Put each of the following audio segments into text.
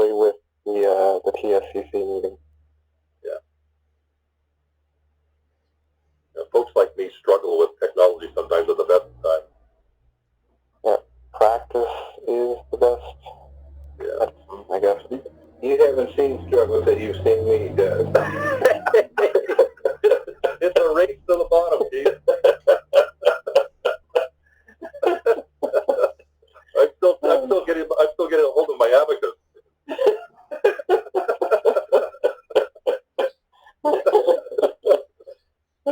especially with the TSCC meeting. Folks like me struggle with technology sometimes at the best of times. Yeah, practice is the best. Yeah, I guess. You haven't seen struggles that you've seen me do. It's a race to the bottom, Keith. I'm still getting a hold of my abacus.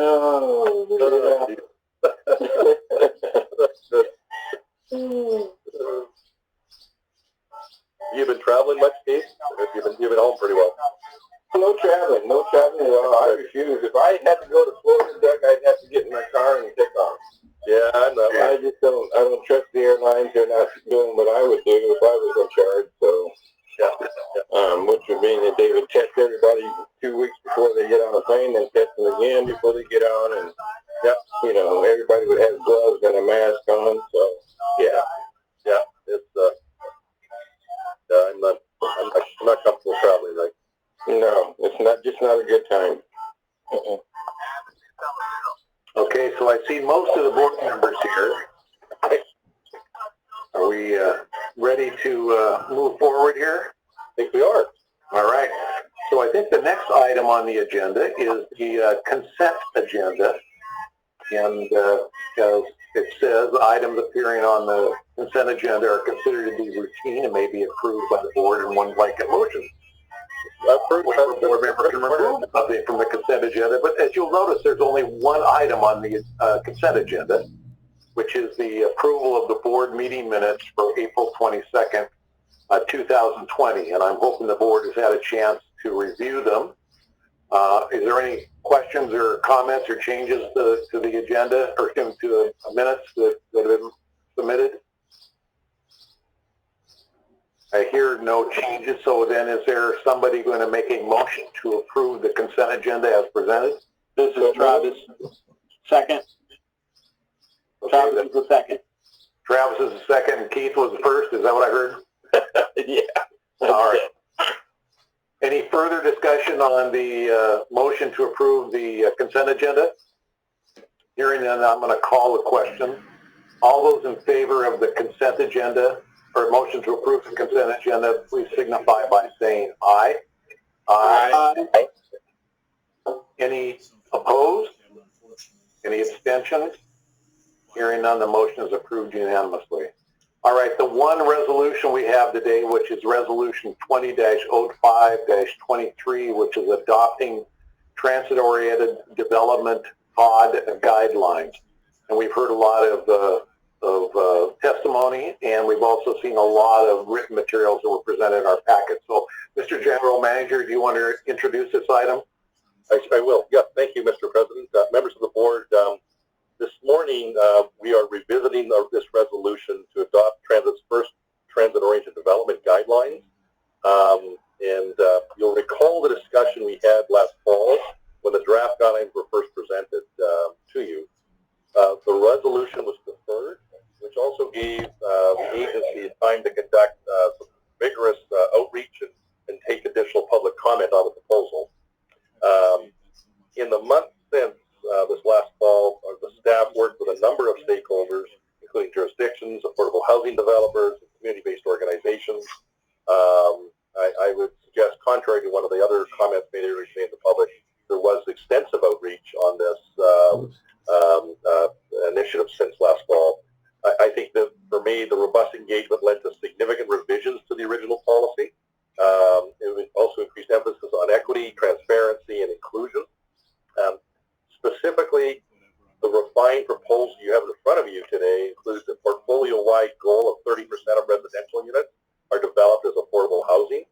Oh, yeah. You've been traveling much, Keith? You've been home pretty well. No traveling at all. I refuse. If I had to go to Florida, Doug, I'd have to get in my car and take off. Yeah, I'm not. I just don't. I don't trust the airlines. They're not doing what I would do if I was in charge. So, which would mean that they would test everybody 2 weeks before they get on a plane, then test them again before they get on, and everybody would have gloves and a mask on. So, It's I'm not comfortable traveling. Like, no, it's not a good time. Okay, so I see most of the board members here. Are we ready to move forward here? I think we are. All right. So I think the next item on the agenda is the consent agenda. And as it says, items appearing on the consent agenda are considered to be routine and may be approved by the board in one blanket motion. Board member can remove something from the consent agenda, but as you'll notice, there's only one item on the consent agenda, which is the approval of the board meeting minutes for April 22nd, 2020. And I'm hoping the board has had a chance to review them. Is there any questions or comments or changes to the agenda or to the minutes that have been submitted? I hear no changes, so then is there somebody going to make a motion to approve the consent agenda as presented? This is Travis. Second. Okay, Travis is the second. Travis is the second, and Keith was the first. Is that what I heard? Yeah. All right. Any further discussion on the motion to approve the consent agenda? Hearing none, I'm going to call the question. All those in favor of the consent agenda or motion to approve the consent agenda, please signify by saying aye. Aye. Any opposed? Any abstentions? Hearing none, the motion is approved unanimously. All right, the one resolution we have today, which is Resolution 20-05-23, which is adopting transit-oriented development POD guidelines. And we've heard a lot of testimony, and we've also seen a lot of written materials that were presented in our packet. So, Mr. General Manager, do you want to introduce this item? I will. Yeah, thank you, Mr. President. Members of the board, this morning we are revisiting this resolution to adopt Transit's first transit-oriented development guidelines. You'll recall the discussion we had last fall when the draft guidelines were first presented to you. The resolution was deferred, which also gave the agency time to conduct some vigorous outreach and take additional public comment on the proposal. In the month since this last fall, the staff worked with a number of stakeholders, including jurisdictions, affordable housing developers, and community-based organizations. I would suggest, contrary to one of the other comments made earlier today in the public, there was extensive outreach on this initiative since last fall. I think that for me, the robust engagement led to significant revisions to the original policy. It would also increased emphasis on equity, transparency, and inclusion. Specifically, the refined proposal you have in front of you today includes a portfolio-wide goal of 30% of residential units are developed as affordable housing.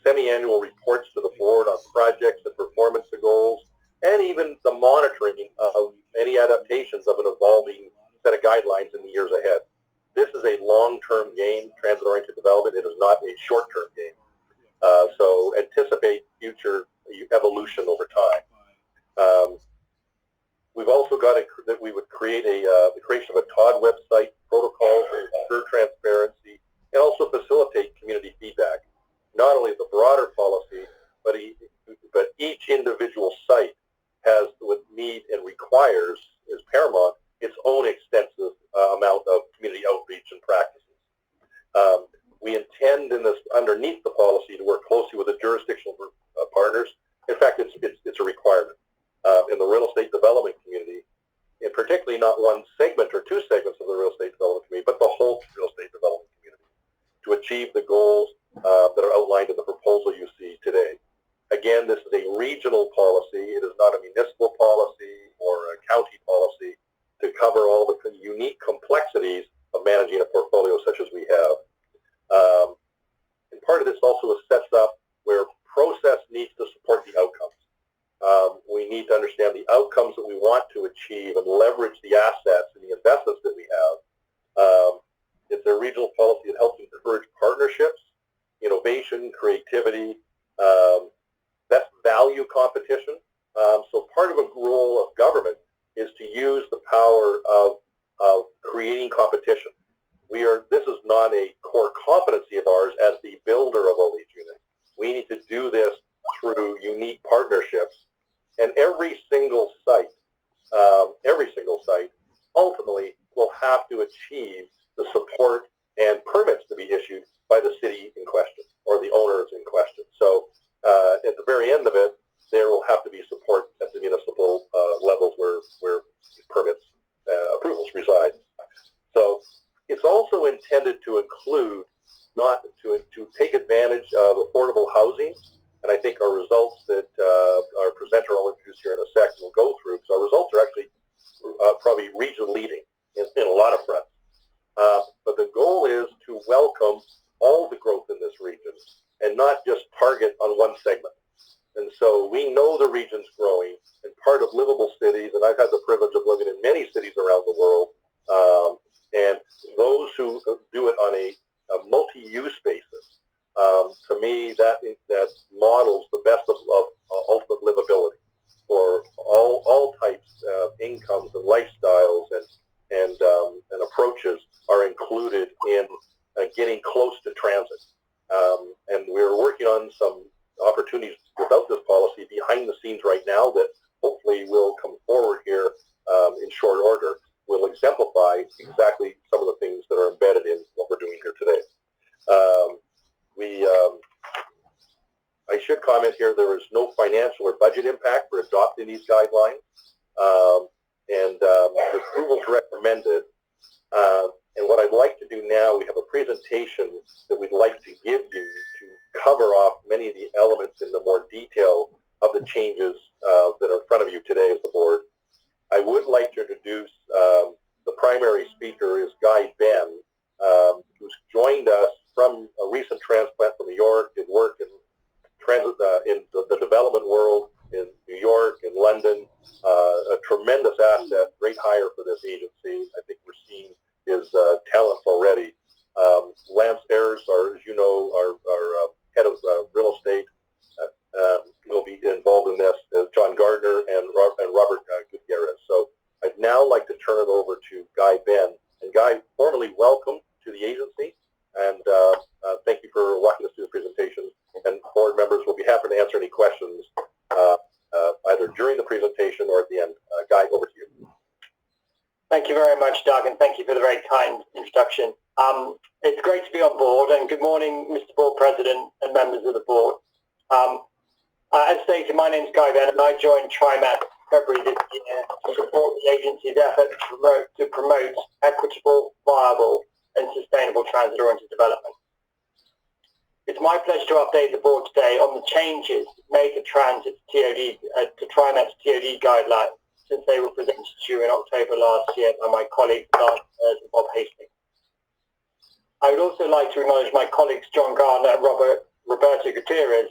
Semi-annual reports to the board on projects and performance of goals, and even the monitoring of any adaptations of an evolving set of guidelines in the years ahead. This is a long-term game, transit-oriented development. It is not a short-term game. So anticipate future evolution over time. We've also got that we would create the creation of a TOD website, protocols to ensure transparency, and also facilitate community feedback. requires, is paramount, its own extensive amount of community outreach and practices. We intend in this, underneath the policy, to work closely with the jurisdictional partners. In fact, it's a requirement in the real estate development community, and particularly not one segment or two segments of the real estate development community, but the whole real estate development community, to achieve the goals that are outlined in the proposal you see today. Again, this is a regional policy. It is not a municipal policy or a county policy to cover all the unique complexities of managing a portfolio such as we have. And part of this also sets up where process needs to support the outcomes. We need to understand the outcomes that we want to achieve and leverage the assets and the investments that we have. It's a regional policy that helps encourage partnerships, innovation, creativity, best value competition. So part of a role of government is to use the power of creating competition. This is not a core competency of ours as the builder of all these units. We need to do this through unique partnerships, and every single site ultimately will have to achieve the support and permits to be issued by the city in question or the owners in question. So at the very end of it, there will have to be support at the municipal levels where permits approvals reside. So it's also intended to include, not to take advantage of affordable housing, and I think our results that our presenter will introduce here in a second will go through, because our results are actually probably region leading in a lot of fronts. But the goal is to welcome all the growth in this region and not just target on one segment. And so we know the region's growing, and part of livable cities, and I've had the privilege of living in many cities around the world, and those who do it on a multi-use basis, to me, that models the best of ultimate livability for all types of incomes and lifestyles, and approaches are included in getting close to transit. And we're working on some opportunities without this policy behind the scenes right now that hopefully will come forward here in short order, will exemplify exactly some of the things that are embedded in what we're doing here today. I should comment here, there is no financial or budget impact for adopting these guidelines, and the approval is recommended. And what I'd like to do now, we have a presentation that we'd like to give you to cover off many of the elements in the more detail of the changes that are in front of you today as the board. I would like to introduce the primary speaker is Guy Ben, who's joined us from a recent transplant from New York, did work in transit in the development world in New York and London. A tremendous asset, great hire for this agency. I think we're seeing his talents already. Lance Ayers, as you know, our head of real estate, will be involved in this, as John Gardner and Robert Gutierrez. So I'd now like to turn it over to Guy Ben. And Guy, formally welcome to the agency, and thank you for walking us through the presentation. And board members will be happy to answer any questions either during the presentation or at the end. Guy, over to you. Thank you very much, Doug, and thank you for the very kind introduction. It's great to be on board, and good morning, Mr. Board President and members of the board. As stated, my name is Guy Ben, and I joined TriMet February this year to support the agency's effort to promote equitable, viable, and sustainable transit-oriented development. It's my pleasure to update the board today on the changes made to TriMet's TOD guidelines since they were presented to you in October last year by my colleagues Bob Hastings. I would also like to acknowledge my colleagues John Gardner and Roberto Gutierrez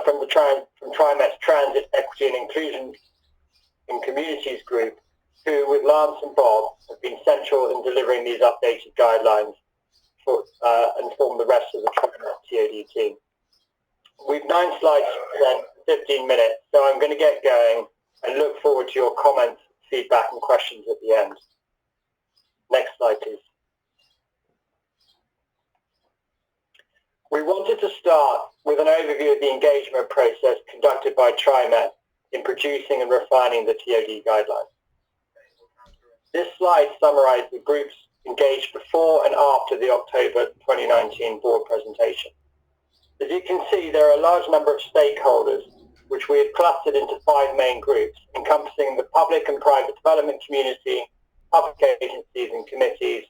from TriMet's Transit, Equity and Inclusion in Communities group, who, with Lance and Bob, have been central in delivering these updated guidelines and form the rest of the TriMet TOD team. We've 9 slides to present, 15 minutes, so I'm going to get going and look forward to your comments, feedback and questions at the end. Next slide, please. We wanted to start with an overview of the engagement process conducted by TriMet in producing and refining the TOD guidelines. This slide summarizes the groups engaged before and after the October 2019 board presentation. As you can see, there are a large number of stakeholders, which we have clustered into 5 main groups, encompassing the public and private development community, public agencies and committees,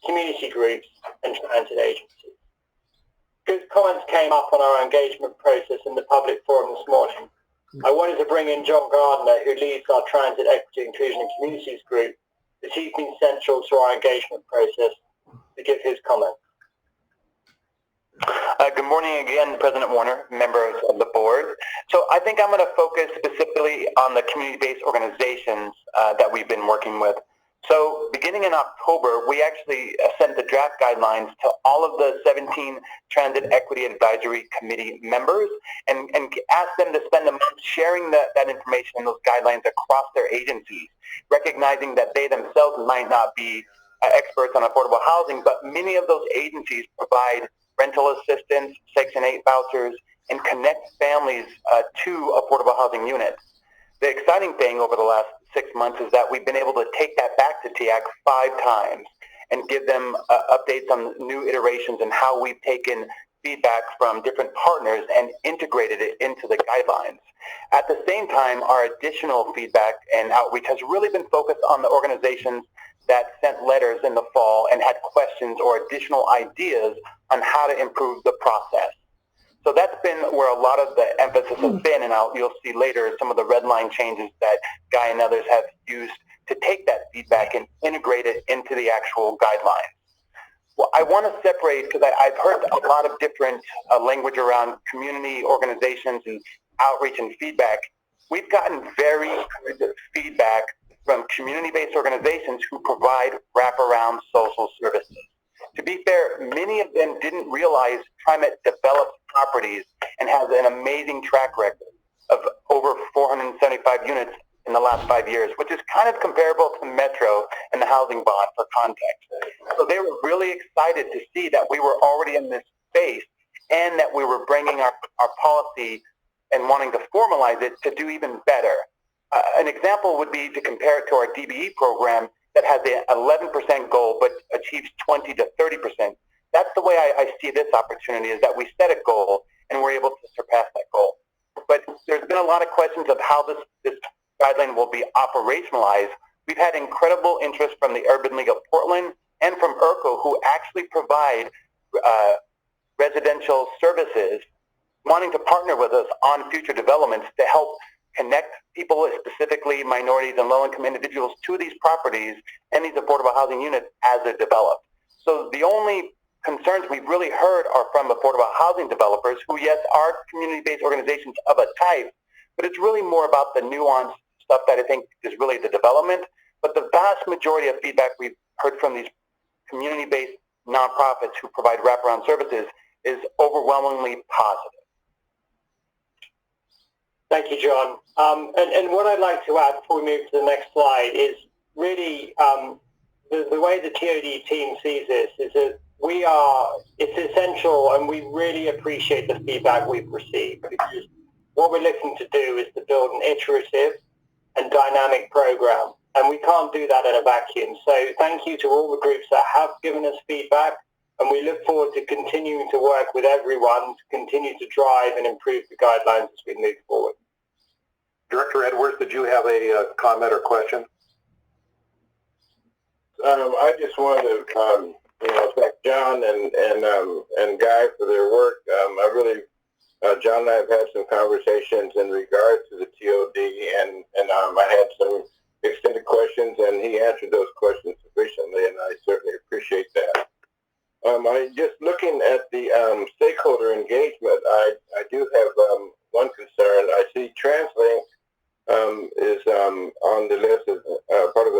community groups, and transit agencies. Good comments came up on our engagement process in the public forum this morning. I wanted to bring in John Gardner, who leads our Transit Equity, Inclusion and Communities group, as he's been central to our engagement process, to give his comments. Good morning again, President Warner, members of the board. So I think I'm going to focus specifically on the community-based organizations that we've been working with. So beginning in October, we actually sent the draft guidelines to all of the 17 Transit Equity Advisory Committee members and asked them to spend a month sharing that information and those guidelines across their agencies, recognizing that they themselves might not be experts on affordable housing, but many of those agencies provide rental assistance, Section 8 vouchers, and connect families to affordable housing units. The exciting thing over the last 6 months is that we've been able to take that back to TIAC 5 times and give them updates on new iterations and how we've taken feedback from different partners and integrated it into the guidelines. At the same time, our additional feedback and outreach has really been focused on the organizations that sent letters in the fall and had questions or additional ideas on how to improve the process. So that's been where a lot of the emphasis has been, and you'll see later some of the red line changes that Guy and others have used to take that feedback and integrate it into the actual guidelines. Well, I want to separate, because I've heard a lot of different language around community organizations and outreach and feedback. We've gotten very good feedback from community-based organizations who provide wraparound social services. To be fair, many of them didn't realize TriMet develops properties and has an amazing track record of over 475 units in the last 5 years, which is kind of comparable to Metro and the housing bond for context. So they were really excited to see that we were already in this space and that we were bringing our policy and wanting to formalize it to do even better. An example would be to compare it to our DBE program that has an 11% goal but achieves 20 to 30%. That's the way I see this opportunity, is that we set a goal and we're able to surpass that goal. But there's been a lot of questions of how this guideline will be operationalized. We've had incredible interest from the Urban League of Portland and from IRCO, who actually provide residential services, wanting to partner with us on future developments to help connect people, specifically minorities and low-income individuals, to these properties and these affordable housing units as they're developed. So the only concerns we've really heard are from affordable housing developers who, yes, are community-based organizations of a type, but it's really more about the nuanced stuff that I think is really the development. But the vast majority of feedback we've heard from these community-based nonprofits who provide wraparound services is overwhelmingly positive. Thank you, John. And what I'd like to add before we move to the next slide is really the way the TOD team sees this is that it's essential, and we really appreciate the feedback we've received, because what we're looking to do is to build an iterative and dynamic program, and we can't do that in a vacuum. So thank you to all the groups that have given us feedback, and we look forward to continuing to work with everyone to continue to drive and improve the guidelines as we move forward. Director Edwards, did you have a comment or question? I just wanted to thank John and Guy for their work. I really, John and I have had some conversations in regards to the TOD, and I had some extended questions, and he answered those questions sufficiently, and I certainly appreciate that. I just looking at the stakeholder engagement, I do have one concern. I see TransLink is on the list as part of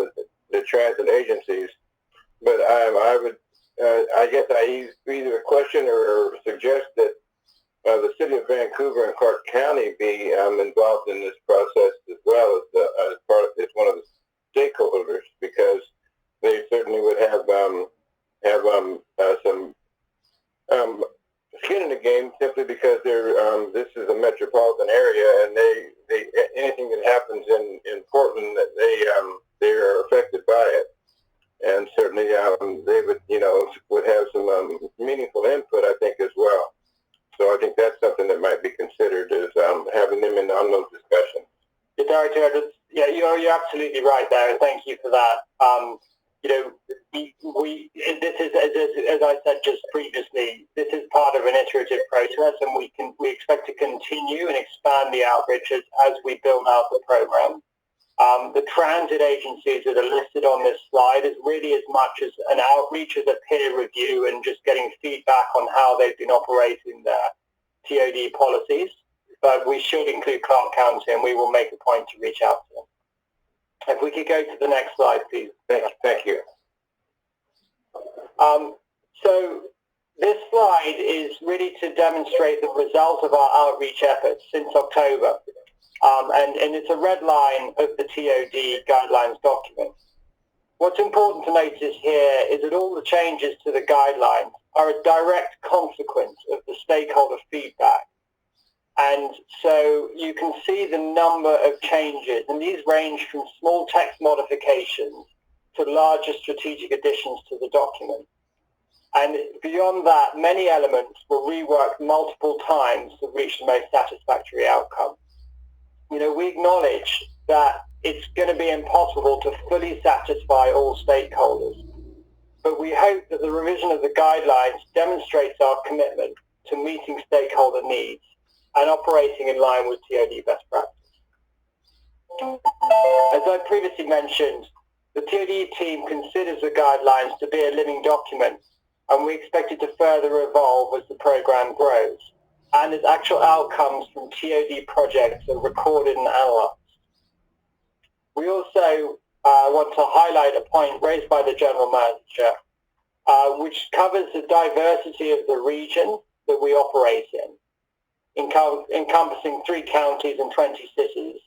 the transit agencies, but I guess I either question or suggest that the City of Vancouver and Clark County be involved in this process as well as one of the stakeholders, because they certainly would have some skin in the game, simply because this is a metropolitan area, and they anything that happens in Portland, that they're affected by it. And certainly they would, would have some meaningful input, I think, as well. So I think that's something that might be considered is having them in on those discussions. Director, you're absolutely right there, and thank you for that. This is, as I said just previously, this is part of an iterative process, and we expect to continue and expand the outreach as we build out the program. The transit agencies that are listed on this slide is really as much as an outreach as a peer review and just getting feedback on how they've been operating their TOD policies. But we should include Clark County, and we will make a point to reach out to them. If we could go to the next slide, please. Thank you. So this slide is really to demonstrate the result of our outreach efforts since October. And it's a red line of the TOD guidelines document. What's important to notice here is that all the changes to the guidelines are a direct consequence of the stakeholder feedback. And so you can see the number of changes, and these range from small text modifications to larger strategic additions to the document. And beyond that, many elements were reworked multiple times to reach the most satisfactory outcome. We acknowledge that it's going to be impossible to fully satisfy all stakeholders, but we hope that the revision of the guidelines demonstrates our commitment to meeting stakeholder needs and operating in line with TOD best practice. As I previously mentioned, the TOD team considers the guidelines to be a living document, and we expect it to further evolve as the program grows and as actual outcomes from TOD projects are recorded and analyzed. We also want to highlight a point raised by the General Manager, which covers the diversity of the region that we operate in, encompassing 3 counties and 20 cities,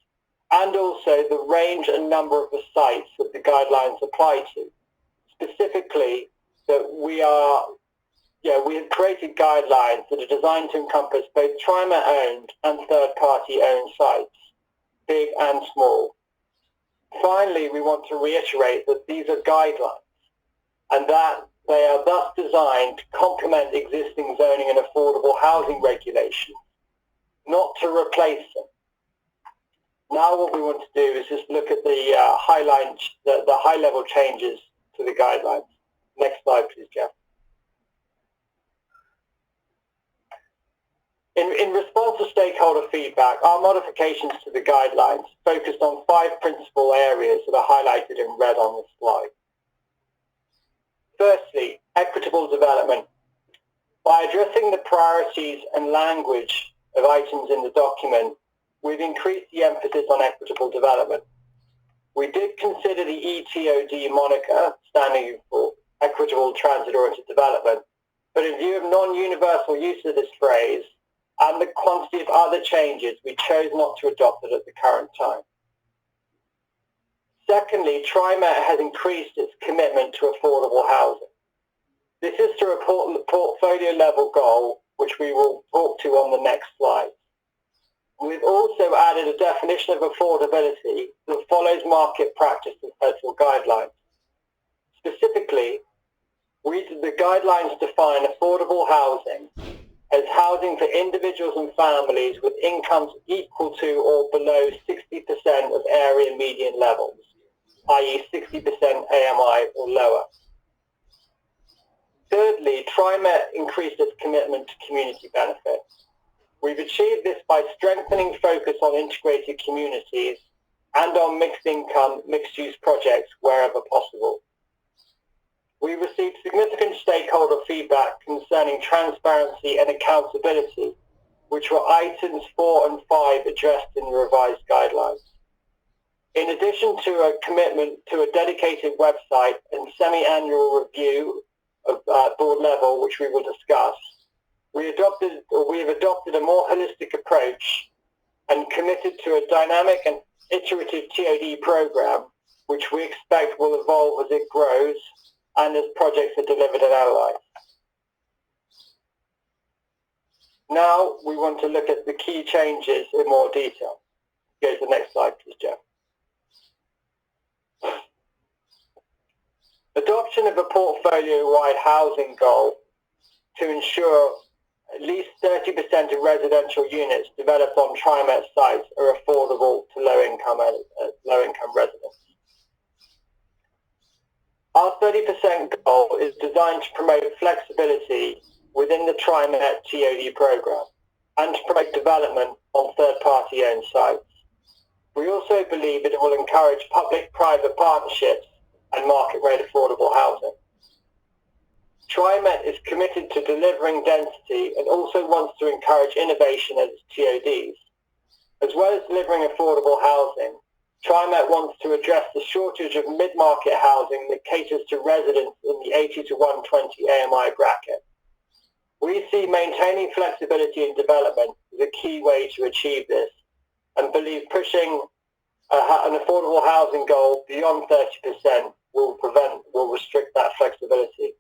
and also the range and number of the sites that the guidelines apply to. Specifically, that we have created guidelines that are designed to encompass both TriMet-owned and third-party owned sites, big and small. Finally, we want to reiterate that these are guidelines and that they are thus designed to complement existing zoning and affordable housing regulations, not to replace them. Now what we want to do is just look at the high-level changes to the guidelines. Next slide, please, Jeff. In response to stakeholder feedback, our modifications to the guidelines focused on 5 principal areas that are highlighted in red on this slide. Firstly, equitable development. By addressing the priorities and language of items in the document, we've increased the emphasis on equitable development. We did consider the ETOD moniker, standing for Equitable Transit-Oriented Development, but in view of non-universal use of this phrase and the quantity of other changes, we chose not to adopt it at the current time. Secondly, TriMet has increased its commitment to affordable housing. This is through a portfolio-level goal, which we will talk to on the next slide. We've also added a definition of affordability that follows market practice and federal guidelines. Specifically, the guidelines define affordable housing as housing for individuals and families with incomes equal to or below 60% of area median levels, i.e. 60% AMI or lower. Thirdly, TriMet increased its commitment to community benefits. We've achieved this by strengthening focus on integrated communities and on mixed income, mixed use projects wherever possible. We received significant stakeholder feedback concerning transparency and accountability, which were items 4 and 5 addressed in the revised guidelines. In addition to a commitment to a dedicated website and semi-annual review of board level, which we will discuss, we have adopted a more holistic approach and committed to a dynamic and iterative TOD program, which we expect will evolve as it grows and as projects are delivered and analyzed. Now we want to look at the key changes in more detail. Go to the next slide, please, Jeff. Adoption of a portfolio-wide housing goal to ensure at least 30% of residential units developed on TriMet sites are affordable to low-income residents. Our 30% goal is designed to promote flexibility within the TriMet TOD program and to promote development on third-party owned sites. We also believe that it will encourage public-private partnerships and market-rate affordable housing. TriMet is committed to delivering density and also wants to encourage innovation at its TODs. As well as delivering affordable housing, TriMet wants to address the shortage of mid-market housing that caters to residents in the 80 to 120 AMI bracket. We see maintaining flexibility in development as a key way to achieve this and believe pushing an affordable housing goal beyond 30% will restrict that flexibility.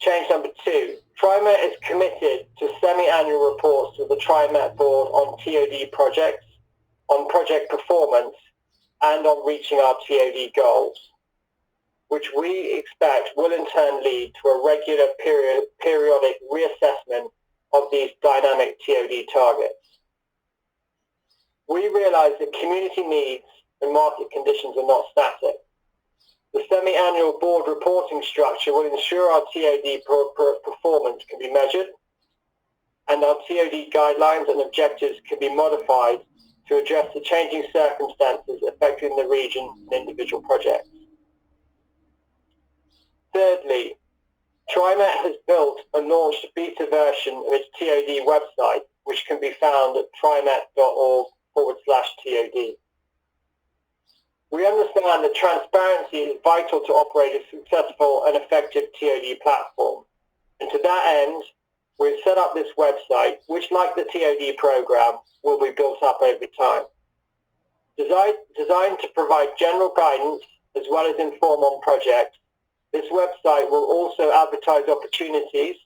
Change number 2. TriMet is committed to semi-annual reports to the TriMet board on TOD projects, on project performance, and on reaching our TOD goals, which we expect will in turn lead to a regular periodic reassessment of these dynamic TOD targets. We realize that community needs and market conditions are not static. The semi-annual board reporting structure will ensure our TOD performance can be measured and our TOD guidelines and objectives can be modified to address the changing circumstances affecting the region and individual projects. Thirdly, TriMet has built and launched a beta version of its TOD website, which can be found at trimet.org/TOD. We understand that transparency is vital to operate a successful and effective TOD platform. And to that end, we've set up this website, which, like the TOD program, will be built up over time. Designed to provide general guidance as well as inform on projects, this website will also advertise opportunities,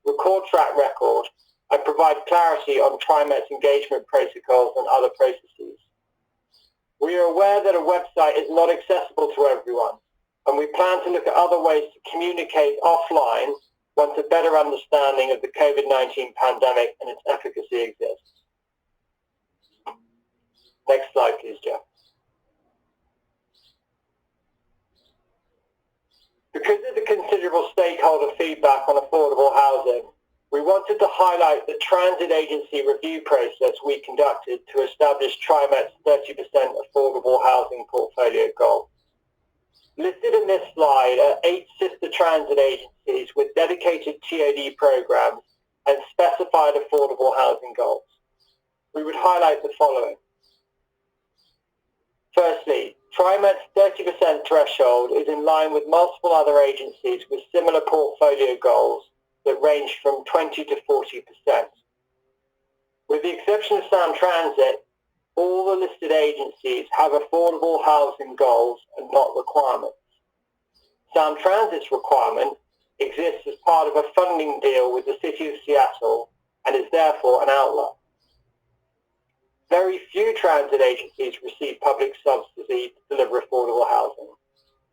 record track record, and provide clarity on TriMet's engagement protocols and other processes. We are aware that a website is not accessible to everyone, and we plan to look at other ways to communicate offline once a better understanding of the COVID-19 pandemic and its efficacy exists. Next slide, please, Jeff. Because of the considerable stakeholder feedback on affordable housing, we wanted to highlight the transit agency review process we conducted to establish TriMet's 30% affordable housing portfolio goal. Listed in this slide are 8 sister transit agencies with dedicated TOD programs and specified affordable housing goals. We would highlight the following. Firstly, TriMet's 30% threshold is in line with multiple other agencies with similar portfolio goals that range from 20 to 40%. With the exception of Sound Transit, all the listed agencies have affordable housing goals and not requirements. Sound Transit's requirement exists as part of a funding deal with the City of Seattle and is therefore an outlier. Very few transit agencies receive public subsidy to deliver affordable housing,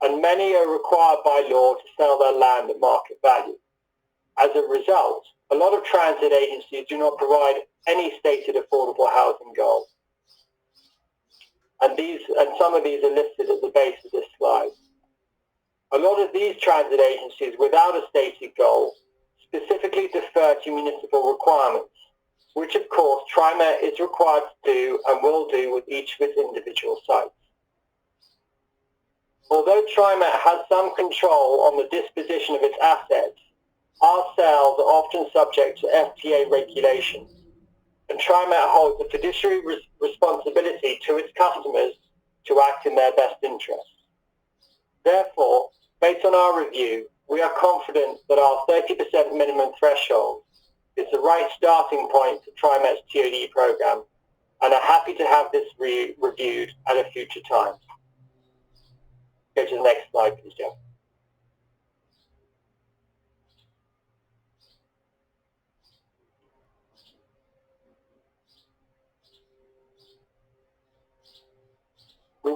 and many are required by law to sell their land at market value. As a result, a lot of transit agencies do not provide any stated affordable housing goals. And some of these are listed at the base of this slide. A lot of these transit agencies without a stated goal specifically defer to municipal requirements, which of course TriMet is required to do and will do with each of its individual sites. Although TriMet has some control on the disposition of its assets, our sales are often subject to FTA regulations, and TriMet holds a fiduciary responsibility to its customers to act in their best interests. Therefore, based on our review, we are confident that our 30% minimum threshold is the right starting point for TriMet's TOD program, and are happy to have this reviewed at a future time. Go to the next slide, please, Jeff.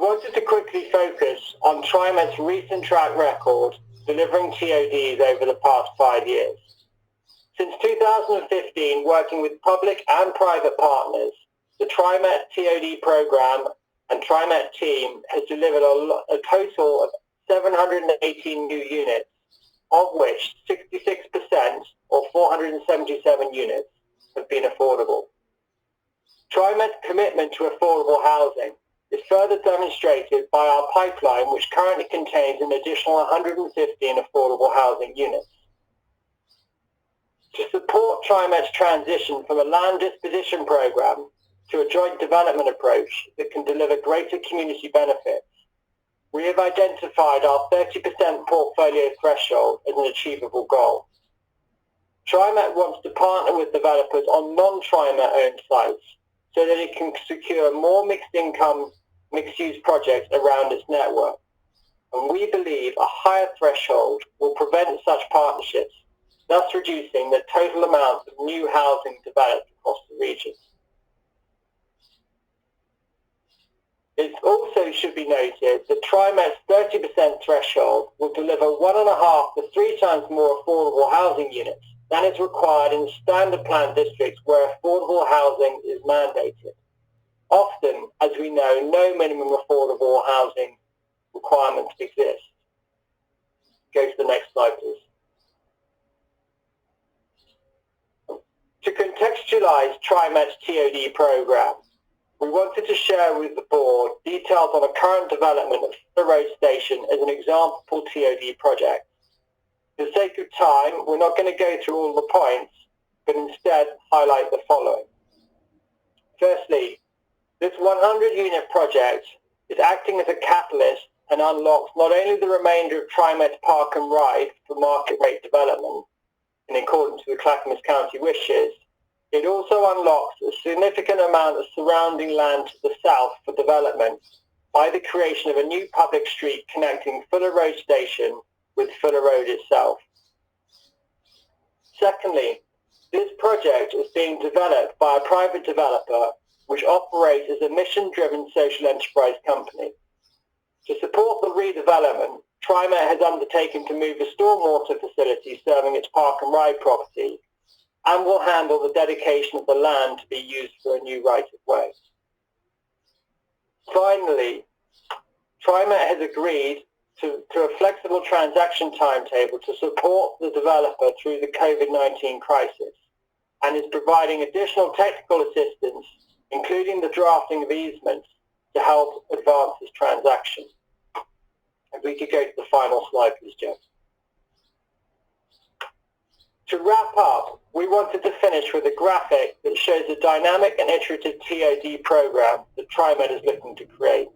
wanted to quickly focus on TriMet's recent track record delivering TODs over the past 5 years. Since 2015, working with public and private partners, the TriMet TOD program and TriMet team has delivered a total of 718 new units, of which 66%, or 477 units, have been affordable. TriMet's commitment to affordable housing is further demonstrated by our pipeline, which currently contains an additional 115 affordable housing units. To support TriMet's transition from a land disposition program to a joint development approach that can deliver greater community benefits, we have identified our 30% portfolio threshold as an achievable goal. TriMet wants to partner with developers on non-TriMet owned sites so that it can secure more mixed-income, mixed-use projects around its network. And we believe a higher threshold will prevent such partnerships, thus reducing the total amount of new housing developed across the region. It also should be noted that TriMet's 30% threshold will deliver 1.5 to 3 times more affordable housing units than is required in standard plan districts where affordable housing is mandated. Often, as we know, no minimum affordable housing requirements exist. Go to the next slide, please. To contextualize TriMet's TOD program, we wanted to share with the board details on a current development of the road station as an example TOD project. For the sake of time, we're not going to go through all the points, but instead highlight the following. Firstly, this 100-unit project is acting as a catalyst and unlocks not only the remainder of TriMet's Park and Ride for market rate development, in accordance with Clackamas County wishes, it also unlocks a significant amount of surrounding land to the south for development by the creation of a new public street connecting Fuller Road Station with Fuller Road itself. Secondly, this project is being developed by a private developer which operates as a mission-driven social enterprise company. To support the redevelopment, TriMet has undertaken to move a stormwater facility serving its Park and Ride property and will handle the dedication of the land to be used for a new right-of-way. Finally, TriMet has agreed to a flexible transaction timetable to support the developer through the COVID-19 crisis and is providing additional technical assistance, including the drafting of easements, to help advance this transaction. If we could go to the final slide, please, Jeff. To wrap up, we wanted to finish with a graphic that shows the dynamic and iterative TOD program that TriMet is looking to create.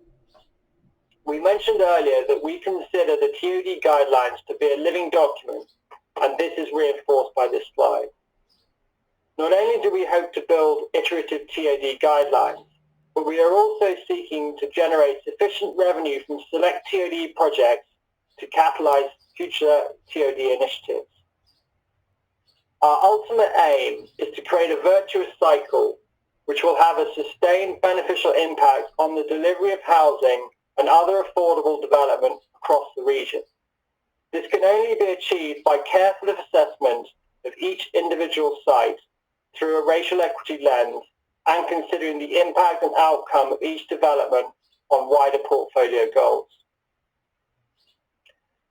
We mentioned earlier that we consider the TOD guidelines to be a living document, and this is reinforced by this slide. Not only do we hope to build iterative TOD guidelines, but we are also seeking to generate sufficient revenue from select TOD projects to catalyze future TOD initiatives. Our ultimate aim is to create a virtuous cycle which will have a sustained beneficial impact on the delivery of housing and other affordable development across the region. This can only be achieved by careful assessment of each individual site through a racial equity lens and considering the impact and outcome of each development on wider portfolio goals.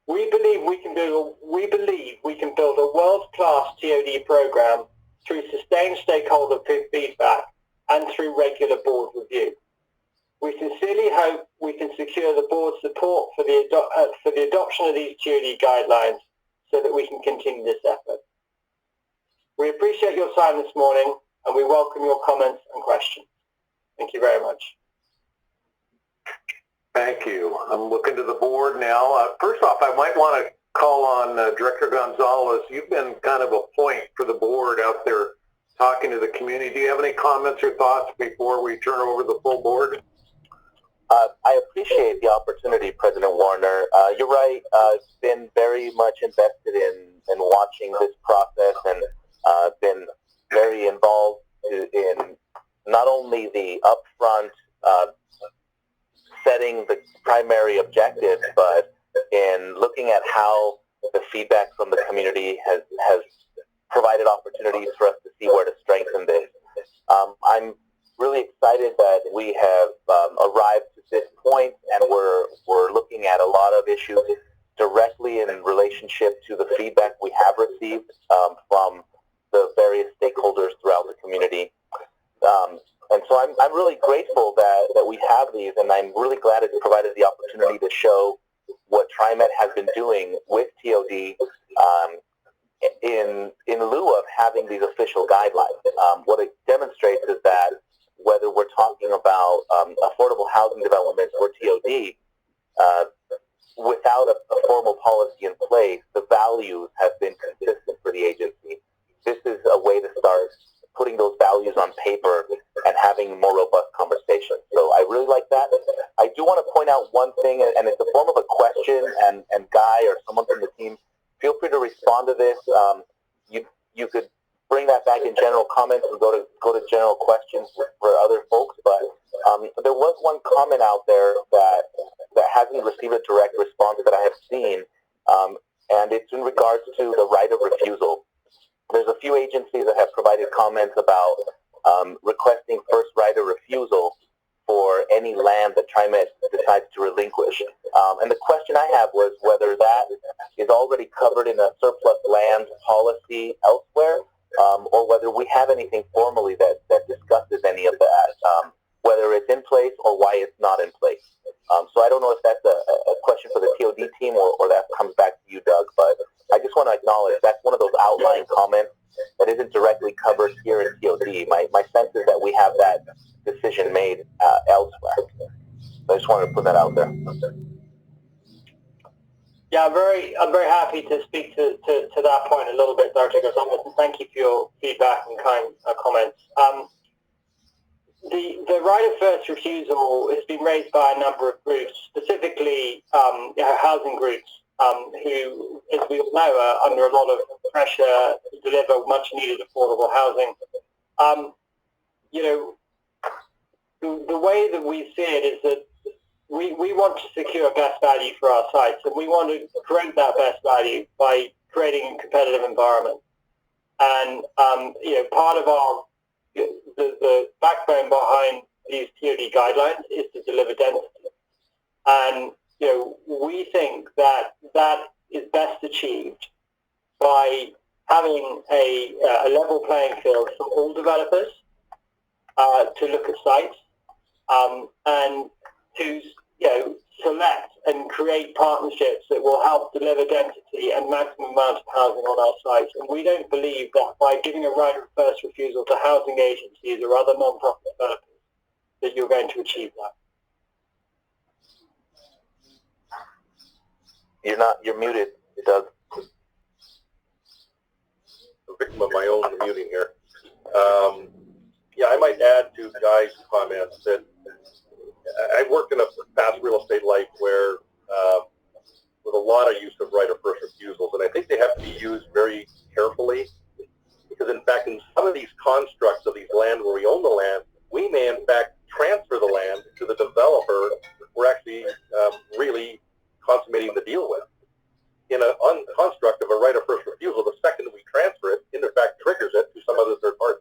We believe we can build a world-class TOD program through sustained stakeholder feedback and through regular board review. We sincerely hope we can secure the board's support for the adoption of these TOD guidelines so that we can continue this effort. We appreciate your time this morning and we welcome your comments and questions. Thank you very much. Thank you. I'm looking to the board now. First off, I might want to call on Director Gonzalez. You've been kind of a point for the board out there talking to the community. Do you have any comments or thoughts before we turn over the full board? I appreciate the opportunity, President Warner. You're right. I've been very much invested in watching this process and been very involved in not only the upfront setting the primary objectives, but in looking at how the feedback from the community has provided opportunities for us to see where to strengthen this. I'm really excited that we have arrived to this point, and we're looking at a lot of issues directly in relationship to the feedback we have received from the various stakeholders throughout the community. And so I'm really grateful that we have these, and I'm really glad it's provided the opportunity to show what TriMet has been doing with TOD in lieu of having these official guidelines. What it demonstrates is that whether we're talking about affordable housing developments or TOD, without a formal policy in place, the values have been consistent for the agency. This is a way to start putting those values on paper and having more robust conversations. So I really like that. I do want to point out one thing, and it's a form of a question, and Guy or someone from the team, feel free to respond to this. You could bring that back in general comments and go to general questions for other folks, but there was one comment out there that hasn't received a direct response that I have seen, and it's in regards to the right of refusal. There's a few agencies that have provided comments about requesting first right of refusal for any land that TriMet decides to relinquish. And the question I have was whether that is already covered in a surplus land policy elsewhere, or whether we have anything formally that discusses any of that, whether it's in place or why it's not in place. So I don't know if that's a question for the TOD team or that comes back to you, Doug, but I just want to acknowledge that's one of those outlying comments that isn't directly covered here in TOD. My sense is that we have that decision made elsewhere. So I just wanted to put that out there. Yeah, I'm very happy to speak to that point a little bit, Dr. Gonzalez, and thank you for your feedback and kind comments. The right of first refusal has been raised by a number of groups, specifically housing groups, who, as we all know, are under a lot of pressure to deliver much needed affordable housing. The way that we see it is that we want to secure best value for our sites, and we want to create that best value by creating a competitive environment. And part of our the backbone behind these TOD guidelines is to deliver density. And we think that is best achieved by having a level playing field for all developers to look at sites and to select and create partnerships that will help deliver density and maximum amount of housing on our sites. And we don't believe that by giving a right of first refusal to housing agencies or other non-profit developers that you're going to achieve that. You're muted, Doug. I'm a victim of my own muting here. I might add to Guy's comments that I've worked in a past real estate life where with a lot of use of right of first refusals, and I think they have to be used very carefully, because in fact in some of these constructs of these land where we own the land, we may in fact transfer the land to the developer we're actually really consummating the deal with. In a construct of a right of first refusal, the second we transfer it, in fact triggers it to some other third party.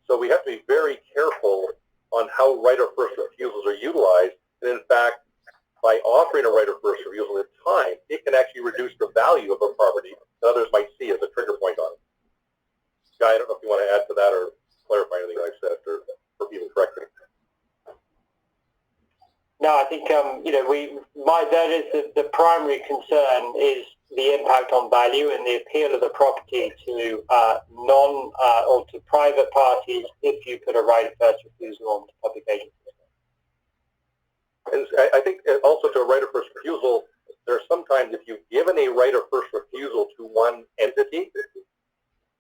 So we have to be very careful on how right of first refusals are utilized, and in fact, by offering a right of first refusal at time, it can actually reduce the value of a property that others might see as a trigger point on it. Guy, I don't know if you want to add to that or clarify anything I said or even correct me. No, I think that is the primary concern is the impact on value and the appeal of the property to or to private parties if you put a right of first refusal on to public agencies. And I think also to a right of first refusal, there are sometimes if you've given a right of first refusal to one entity,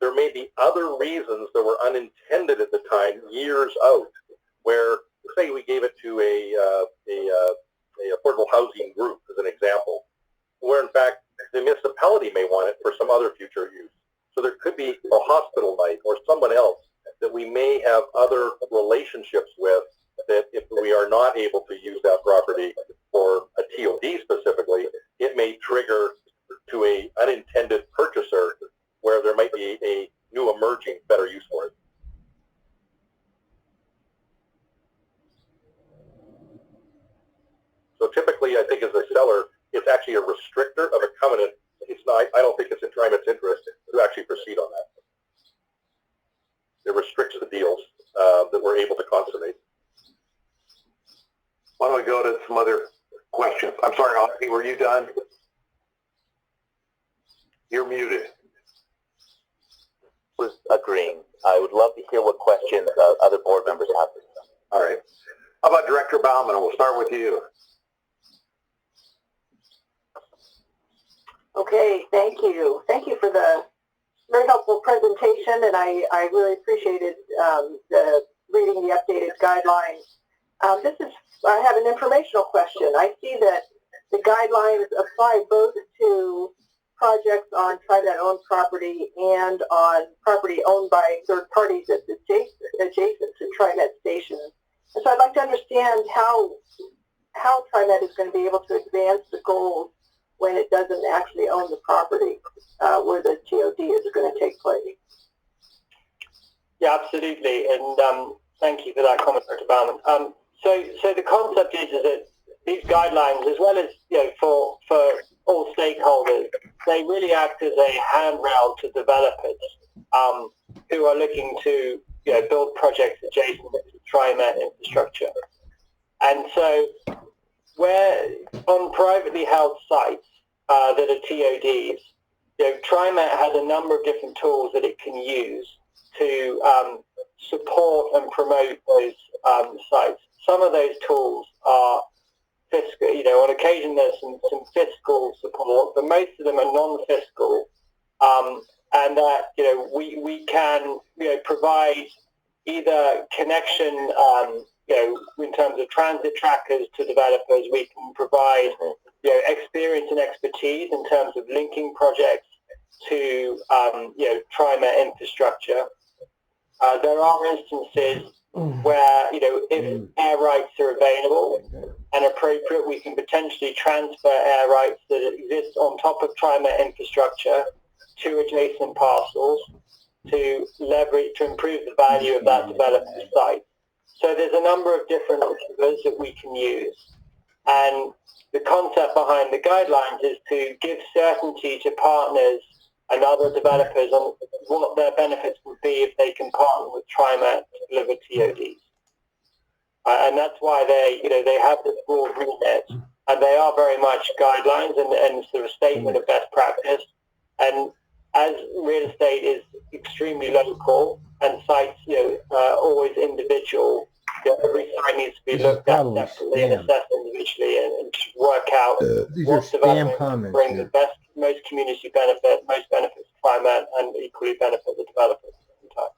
there may be other reasons that were unintended at the time, years out, where say we gave it to a affordable housing group as an example, where in fact the municipality may want it for some other future use. So there could be a hospital night or someone else that we may have other relationships with that if we are not able to use that property for a TOD specifically, it may trigger to a unintended purchaser where there might be a new emerging better use for it. So typically, I think as a seller, it's actually a restrictor of a covenant. It's not. I don't think it's in TriMet's interest to actually proceed on that. It restricts the deals that we're able to consummate. Why don't we go to some other questions? I'm sorry, Audrey, were you done? You're muted. Was agreeing. I would love to hear what questions other board members have. All right. How about Director Bauman? We'll start with you. Okay, thank you. Thank you for the very helpful presentation, and I really appreciated the reading the updated guidelines. I have an informational question. I see that the guidelines apply both to projects on TriMet-owned property and on property owned by third parties that's adjacent to TriMet stations. And so I'd like to understand how TriMet is going to be able to advance the goals when it doesn't actually own the property where the TOD is going to take place. Yeah, absolutely, and thank you for that comment, Dr. Bauman. So the concept is that these guidelines, as well as for all stakeholders, they really act as a handrail to developers who are looking to build projects adjacent to TriMet infrastructure. And so, where on privately held sites that are TODs, TriMet has a number of different tools that it can use to support and promote those sites. Some of those tools are fiscal, on occasion there's some fiscal support, but most of them are non-fiscal, and that, we can, provide either connection, in terms of transit trackers to developers. We can provide, experience and expertise in terms of linking projects to, TriMet infrastructure. There are instances where, if air rights are available and appropriate, we can potentially transfer air rights that exist on top of TriMet infrastructure to adjacent parcels to leverage, to improve the value of that developer's site. So there's a number of different levers that we can use. And the concept behind the guidelines is to give certainty to partners and other developers on what their benefits would be if they can partner with TriMet to deliver TODs. And that's why they have this broad remit, and they are very much guidelines and sort of statement of best practice. And as real estate is extremely local and sites, always individual, every site needs to be looked at separately and assessed individually and work out what development bring the best, most community benefit, most benefits to TriMet, and equally benefit the developers at the same time.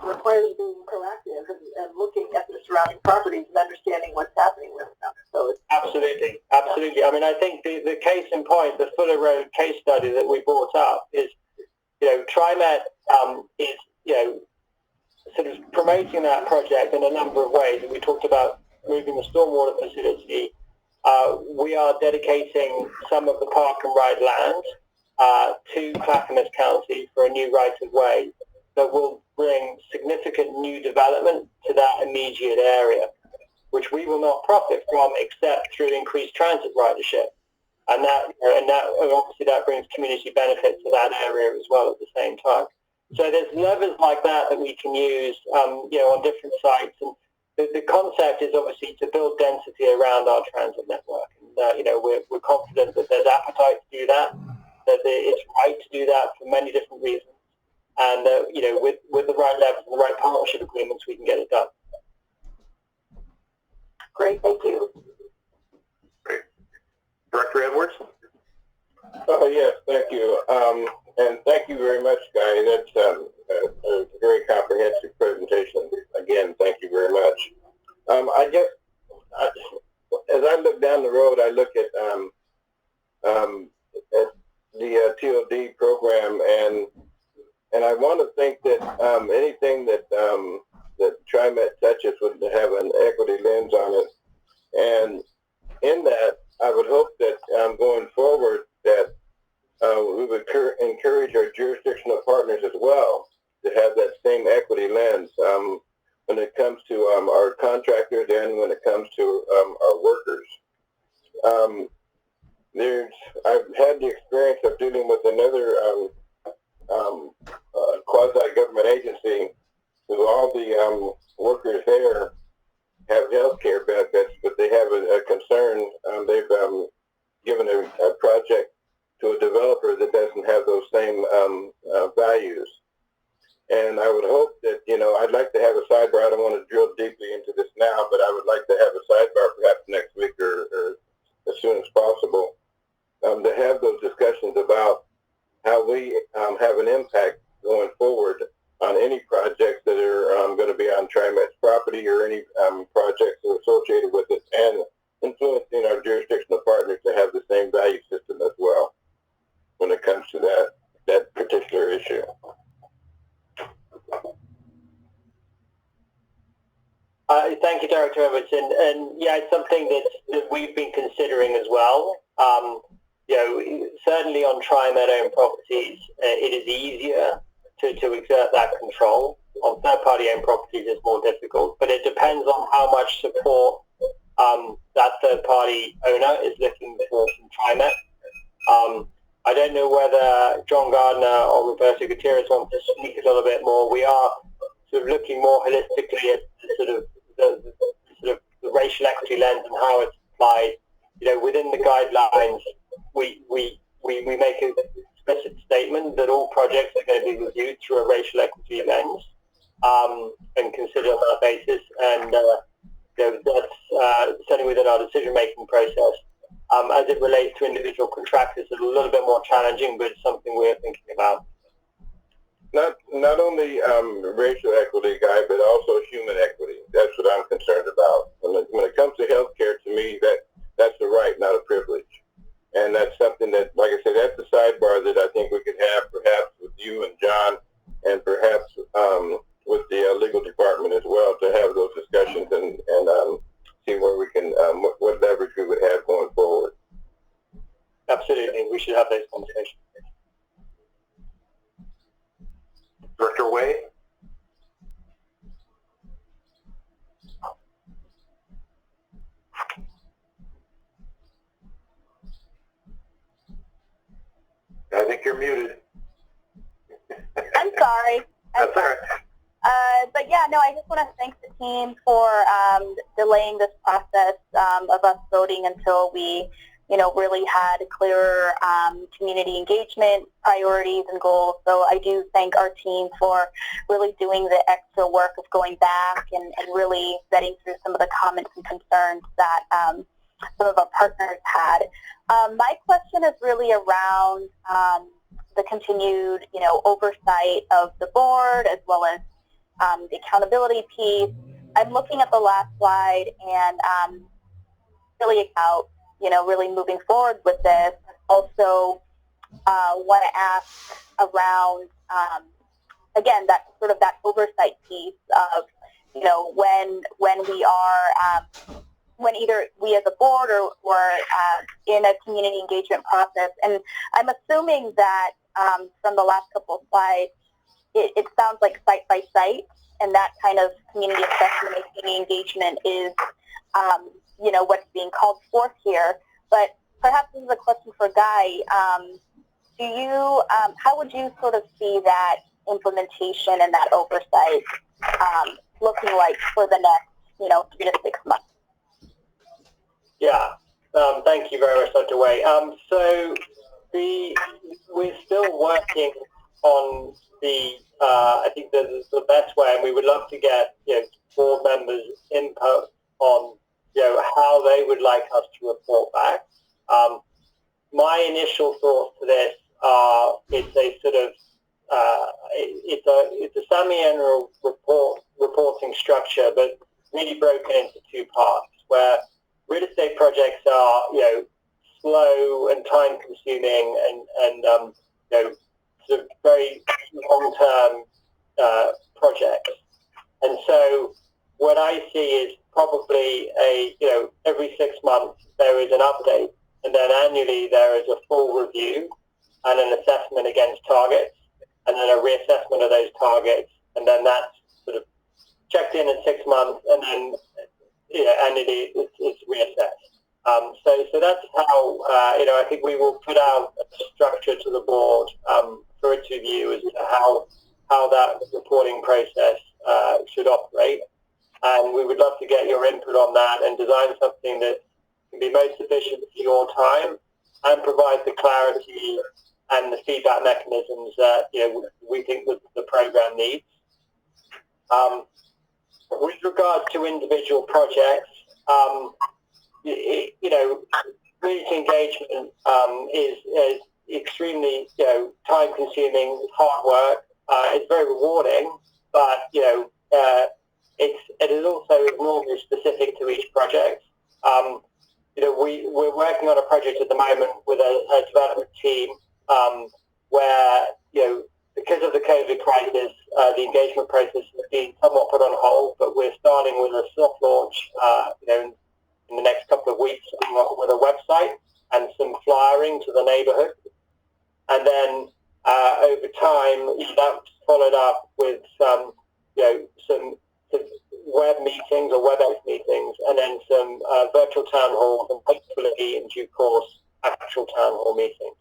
Requires being proactive and looking at the surrounding properties and understanding what's happening with them. So it's absolutely. I mean, I think the case in point, the Fuller Road case study that we brought up is, TriMet is, sort of promoting that project in a number of ways. And we talked about moving the stormwater facility. We are dedicating some of the park and ride land to Clackamas County for a new right-of-way that will bring significant new development to that immediate area, which we will not profit from except through increased transit ridership. And obviously that brings community benefit to that area as well at the same time. So there's levers like that we can use, on different sites. And the concept is obviously to build density around our transit network. And, we're confident that there's appetite to do that it's right to do that for many different reasons. And, with the right levels and the right partnership agreements, we can get it done. great. Thank you. Great. Director Edwards? Yes, thank you. And thank you very much, Guy. That's a very comprehensive presentation. Again, thank you very much. As I look down the road, I look at the TOD program, and I want to think that anything that TriMet touches would have an equity lens on it. And in that, I would hope that going forward that we would encourage our jurisdictional partners as well to have that same equity lens when it comes to our contractors and when it comes to our workers. I've had the experience of dealing with another quasi-government agency who all the workers there have health care benefits, but they have a concern. They've given a project to a developer that doesn't have those same values. And I would hope that, I'd like to have a sidebar. I don't want to drill deeply into this now, but I would like to have a sidebar perhaps next week or as soon as possible to have those discussions about how we have an impact going forward on any projects that are going to be on TriMet's property or any projects that are associated with it, and influencing our jurisdictional partners to have the same value system as well when it comes to that particular issue. Thank you, Director Edwards. And yeah, it's something that we've been considering as well. Certainly on TriMet-owned properties, it is easier to exert that control. On third-party owned properties, it's more difficult, but it depends on how much support that third-party owner is looking for from TriMet. I don't know whether John Gardner or Roberto Gutierrez want to speak a little bit more. We are sort of looking more holistically at the racial equity lens and how it's applied. Within the guidelines, we make a explicit statement that all projects are going to be reviewed through a racial equity lens and considered on that basis. And that's certainly within our decision-making process. As it relates to individual contractors, it's a little bit more challenging, but it's something we're thinking about. Not only racial equity, Guy, but also human equity. That's what I'm concerned about. When it comes to healthcare, to me, that's a right, not a privilege. And that's something that, like I said, that's a sidebar that I think we could have perhaps with you and John, and perhaps with the legal department as well, to have those discussions and see where we can, what leverage we would have going forward. Absolutely. We should have those conversations. Director Wade? I think you're muted. I'm sorry. That's all right. But yeah, no, I just want to thank the team for delaying this process of us voting until we, really had clearer community engagement priorities and goals. So I do thank our team for really doing the extra work of going back and really vetting through some of the comments and concerns that some of our partners had. My question is really around the continued, oversight of the board as well as the accountability piece. I'm looking at the last slide and really about, really moving forward with this. Also want to ask around, again, that sort of that oversight piece of, when we are, when either we as a board or in a community engagement process. And I'm assuming that from the last couple of slides, it sounds like site by site, and that kind of community assessment and community engagement is, what's being called forth here. But perhaps this is a question for Guy. How would you sort of see that implementation and that oversight looking like for the next, 3 to 6 months? Yeah, thank you very much, Dr. Way. So we're still working on I think the best way, and we would love to get board members' input on how they would like us to report back. My initial thoughts to this are it's a sort of it's a semi-annual reporting structure, but really broken into 2 parts, where real estate projects are slow and time consuming and sort of very long-term projects. And so what I see is probably every 6 months there is an update, and then annually there is a full review and an assessment against targets, and then a reassessment of those targets, and then that's sort of checked in 6 months, and then annually it's reassessed. So that's how I think we will put out a structure to the board for its review as to how that reporting process should operate. And we would love to get your input on that and design something that can be most efficient for your time and provide the clarity and the feedback mechanisms that we think that the program needs. With regard to individual projects, community engagement is extremely time-consuming, hard work. It's very rewarding, but it is also enormously specific to each project. We're working on a project at the moment with a development team where because of the COVID crisis, the engagement process has been somewhat put on hold, but we're starting with a soft launch in the next couple of weeks with a website and some flyering to the neighborhood. And then over time, that's followed up with some web meetings or WebEx meetings, and then some virtual town halls, and hopefully in due course, actual town hall meetings.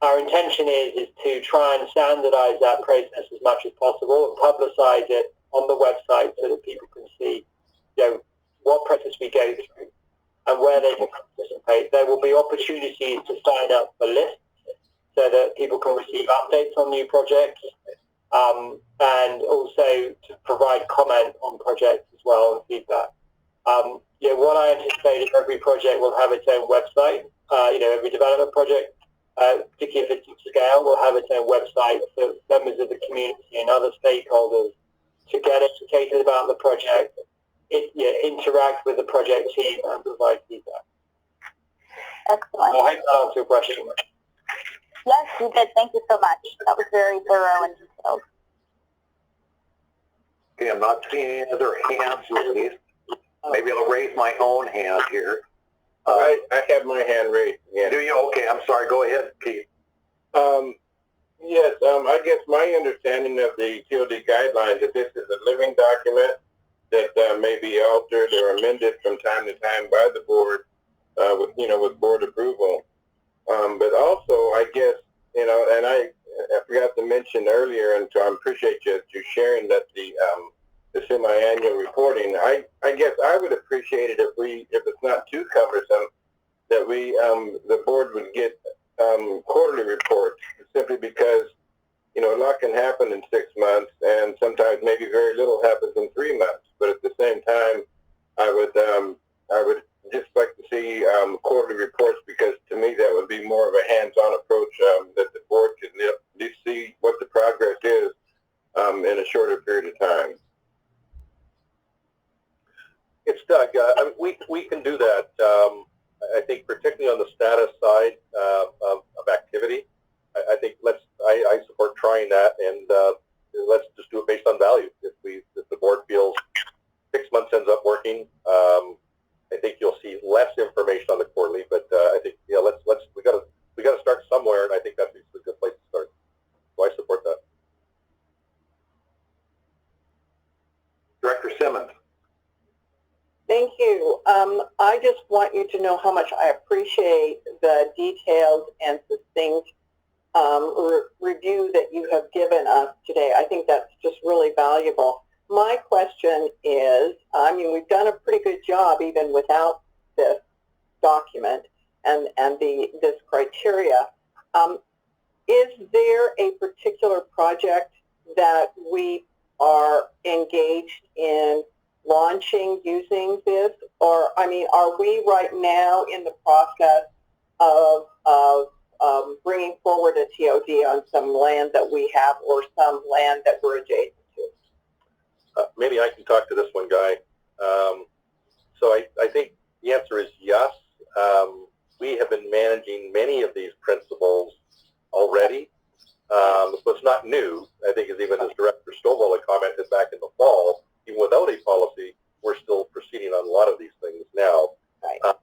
Our intention is to try and standardize that process as much as possible and publicize it on the website so that people can see what process we go through and where they can participate. There will be opportunities to sign up for lists so that people can receive updates on new projects, and also to provide comment on projects as well and feedback. What I anticipate is every project will have its own website. Every development project, particularly if it's at scale, will have its own website for members of the community and other stakeholders to get educated about the project, interact with the project team, and provide feedback. Excellent. I hope that answers your question. Yes, you did. Thank you so much. That was very thorough and detailed. Okay, I'm not seeing any other hands raised. Maybe I'll raise my own hand here. I have my hand raised again. Do you? Okay, I'm sorry. Go ahead, Keith. Yes, I guess my understanding of the TOD guidelines is this is a living document that may be altered or amended from time to time by the board with board approval. But also, I guess, and I forgot to mention earlier, and so I appreciate you sharing that the semi-annual reporting. I guess I would appreciate it if it's not too cumbersome, that the board would get quarterly reports, simply because a lot can happen in 6 months, and sometimes maybe very little happens in 3 months. But at the same time, I would just like to see quarterly reports, because to me that would be more of a hands-on approach, that the board could at least see what the progress is in a shorter period of time. It's Doug. We can do that. I think particularly on the status side of activity, I think I support trying that, and let's just do it based on value. If the board feels 6 months ends up working, I think you'll see less information on the quarterly. But I think we got to start somewhere, and I think that's a good place to start. So I support that. Director Simmons. Thank you. I just want you to know how much I appreciate the detailed and succinct review that you have given us today. I think that's just really valuable. My question is, we've done a pretty good job even without this document and this criteria. Is there a particular project that we are engaged in launching using this, or are we right now in the process of bringing forward a TOD on some land that we have or some land that we're adjacent to? Maybe I can talk to this one, Guy. So I think the answer is yes. We have been managing many of these principles already. So it's not new. I think as even as Director Stovall had commented back in the fall, even without a policy, we're still proceeding on a lot of these things now. Right.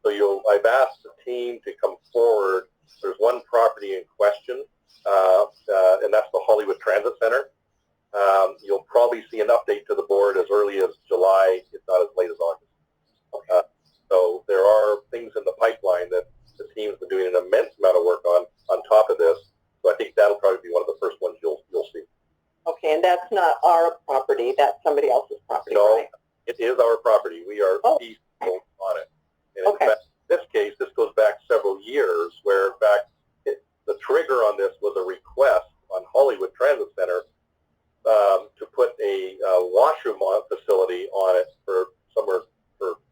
So I've asked the team to come forward. There's one property in question, and that's the Hollywood Transit Center. You'll probably see an update to the board as early as July, if not as late as August. So there are things in the pipeline that the team's been doing an immense amount of work on top of this. So I think that'll probably be one of the first ones you'll see. Okay, and that's not our property, that's somebody else's property, No, right? it is our property. We are fee simple on it. And in fact, in this case, this goes back several years where, in fact, the trigger on this was a request on Hollywood Transit Center to put a washroom facility on it for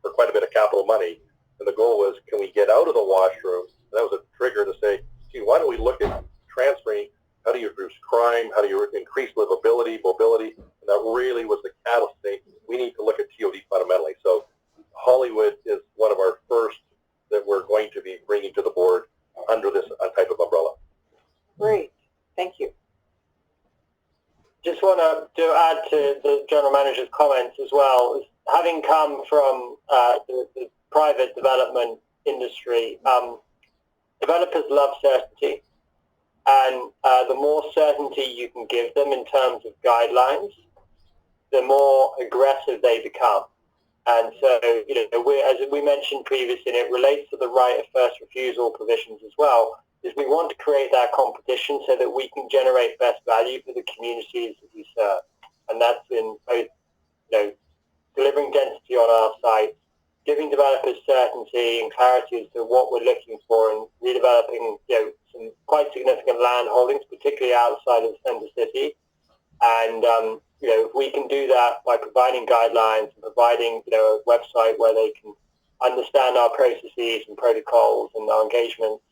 quite a bit of capital money. And the goal was, can we get out of the washroom? And that was a trigger to say, gee, why don't we look at transferring, how do you reduce crime, how do you increase livability, mobility? And that really was the catalyst thing. We need to look at TOD fundamentally. So Hollywood is one of our first that we're going to be bringing to the board under this type of umbrella. Great, thank you. Just want to add to the General Manager's comments as well. Having come from the private development industry, developers love certainty, and the more certainty you can give them in terms of guidelines, the more aggressive they become. And so, as we mentioned previously, and it relates to the right of first refusal provisions as well, is we want to create that competition so that we can generate best value for the communities that we serve. And that's in both, delivering density on our site, giving developers certainty and clarity as to what we're looking for, and redeveloping, some quite significant land holdings, particularly outside of the center city. And, if we can do that by providing guidelines and providing, a website where they can understand our processes and protocols and our engagements,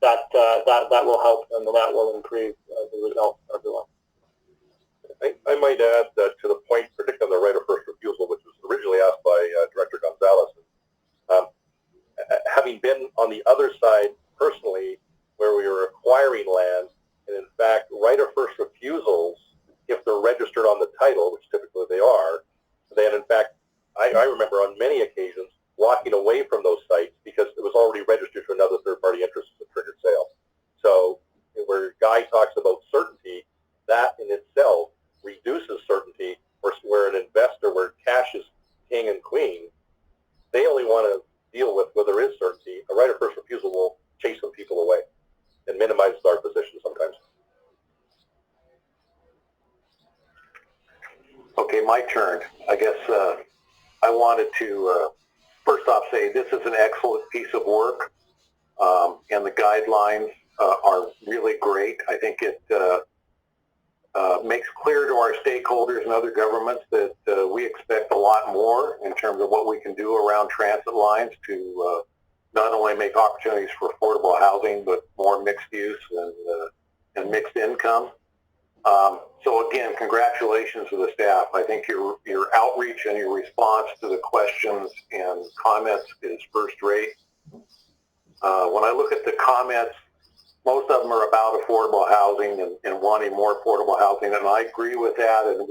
that will help them, and that will improve the results for everyone. I might add that to the point, particularly on the right of first refusal, which was originally asked by Director Gonzalez. Having been on the other side personally, where we were acquiring land, and in fact, right of first refusals, if they're registered on the title, which typically they are, then in fact, I remember on many occasions walking away from those sites because it was already registered to another third-party interest as a triggered sale. So where Guy talks about certainty, that in itself reduces certainty, where an investor, where cash is king and queen, they only want to deal with where there is certainty. A right of first refusal will chase some people away and minimizes our position sometimes. Okay, my turn. I guess I wanted to first off say this is an excellent piece of work, and the guidelines are really great. I think it makes clear to our stakeholders and other governments that we expect a lot more in terms of what we can do around transit lines to not only make opportunities for affordable housing, but more mixed use and mixed income. So again, congratulations to the staff. I think your outreach and your response to the questions and comments is first rate. When I look at the comments, most of them are about affordable housing and wanting more affordable housing, and I agree with that. And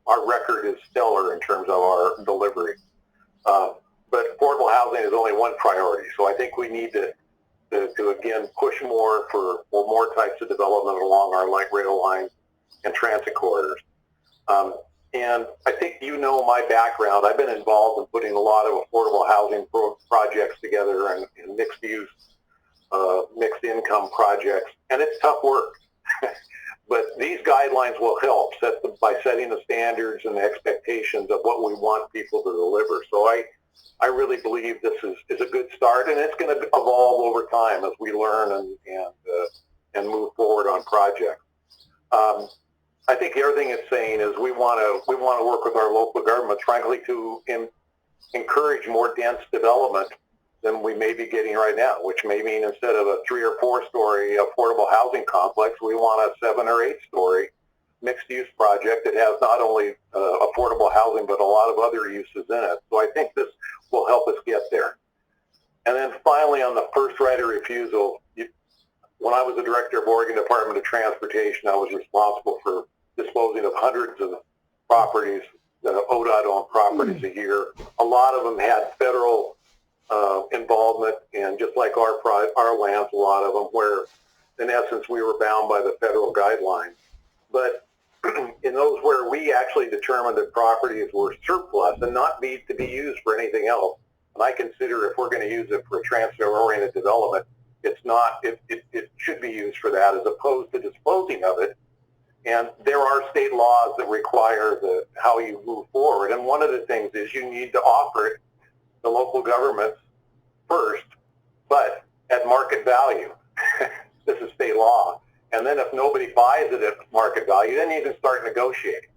our record is stellar in terms of our delivery. But affordable housing is only one priority, so I think we need to again push more for more types of development along our light rail lines and transit corridors. And I think my background. I've been involved in putting a lot of affordable housing projects together and mixed use, mixed income projects, and it's tough work. But these guidelines will help by setting the standards and the expectations of what we want people to deliver. So I really believe this is a good start, and it's going to evolve over time as we learn and move forward on projects. I think the other thing it's saying is we want to work with our local governments, frankly, to encourage more dense development than we may be getting right now, which may mean instead of a 3 or 4 story affordable housing complex, we want a 7 or 8 story mixed use project that has not only affordable housing, but a lot of other uses in it. So I think this will help us get there. And then finally, on the first right of refusal, when I was the director of Oregon Department of Transportation, I was responsible for disposing of hundreds of properties, ODOT-owned properties a year. A lot of them had federal involvement, and just like our lands, a lot of them where, in essence, we were bound by the federal guidelines. But in those where we actually determined that properties were surplus and not need to be used for anything else, and I consider if we're going to use it for transfer-oriented development, it's not. It should be used for that as opposed to disposing of it. And there are state laws that require how you move forward. And one of the things is you need to offer it to local governments first, but at market value. This is state law. And then if nobody buys it at market value, then you can start negotiating.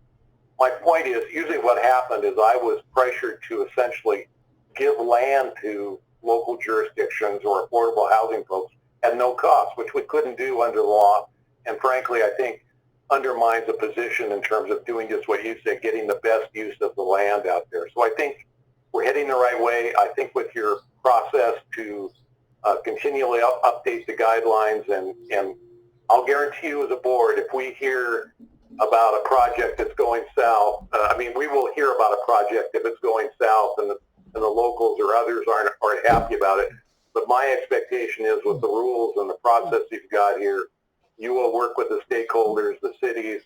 My point is, usually what happened is I was pressured to essentially give land to local jurisdictions or affordable housing folks at no cost, which we couldn't do under the law. And frankly, I think undermines the position in terms of doing just what you said, getting the best use of the land out there. So I think we're heading the right way. I think with your process to continually update the guidelines, and I'll guarantee you as a board, if we hear about a project that's going south, we will hear about a project if it's going south and the locals or others aren't happy about it. But my expectation is with the rules and the process you've got here, you will work with the stakeholders, the cities,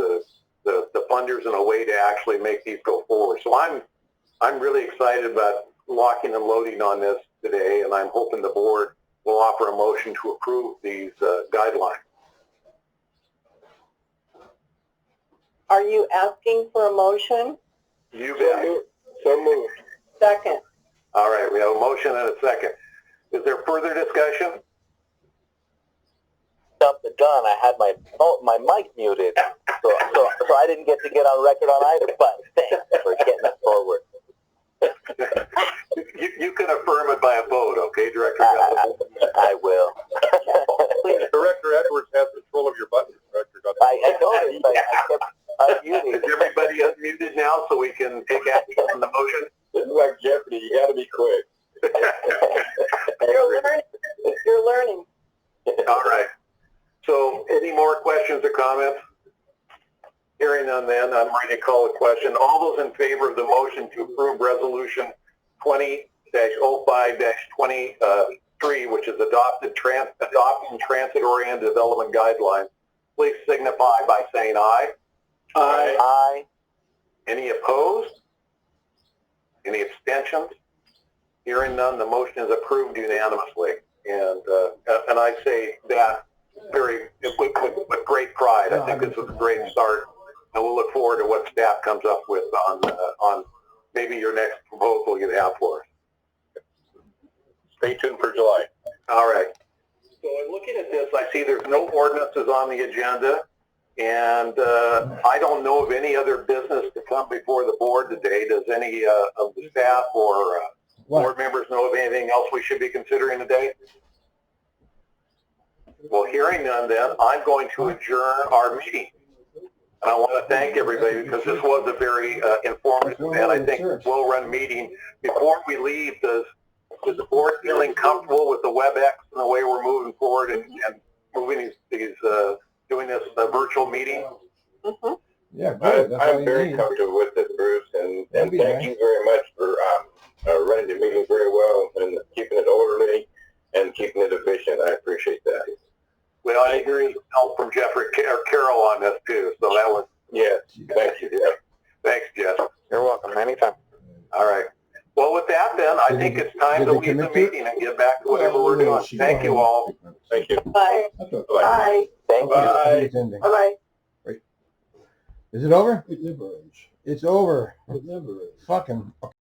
the funders in a way to actually make these go forward. So I'm really excited about locking and loading on this today, and I'm hoping the board will offer a motion to approve these guidelines. Are you asking for a motion? You bet. So moved. Second. All right, we have a motion and a second. Is there further discussion? Done. I had my mic muted, so I didn't get to get on record on either. But thanks for getting us forward. You can affirm it by a vote, okay, Director? I will. Director Edwards has control of your buttons, Director. I noticed. I kept unmuting. Is everybody unmuted now so we can take action on the motion? This is like Jeopardy. You got to be quick. You're learning. All right. So any more questions or comments? Hearing none then, I'm ready to call a question. All those in favor of the motion to approve Resolution 20-05-23, which is adopting transit-oriented development guidelines, please signify by saying aye. Aye. Aye. Any opposed? Any abstentions? Hearing none, the motion is approved unanimously. And I say that with great pride. I think this was a great start, and we'll look forward to what staff comes up with on maybe your next proposal you have for us. Stay tuned for July. All right. So in looking at this, I see there's no ordinances on the agenda, and I don't know of any other business to come before the board today. Does any of the staff or board members know of anything else we should be considering today? Well, hearing none then, I'm going to adjourn our meeting. And I want to thank everybody because this was a very informative and I think well-run meeting. Before we leave, is the board feeling comfortable with the WebEx and the way we're moving forward and moving doing this virtual meeting? Mm-hmm. Yeah, good. I'm very comfortable with it, Bruce, and thank you very much for running the meeting very well and keeping it orderly and keeping it efficient. I appreciate that. Well, I agree. Help from Jeffrey Carroll on this too. So that was thank you. Yeah. Thanks, Jeff. You're welcome. Anytime. All right. Well, with that, then I think it's time to leave the meeting and get back to whatever we're doing. Thank you all. Thank you. Bye. Bye. Thank you. Bye. Bye. Is it over? It never ends. It's over. It never ends. Fucking.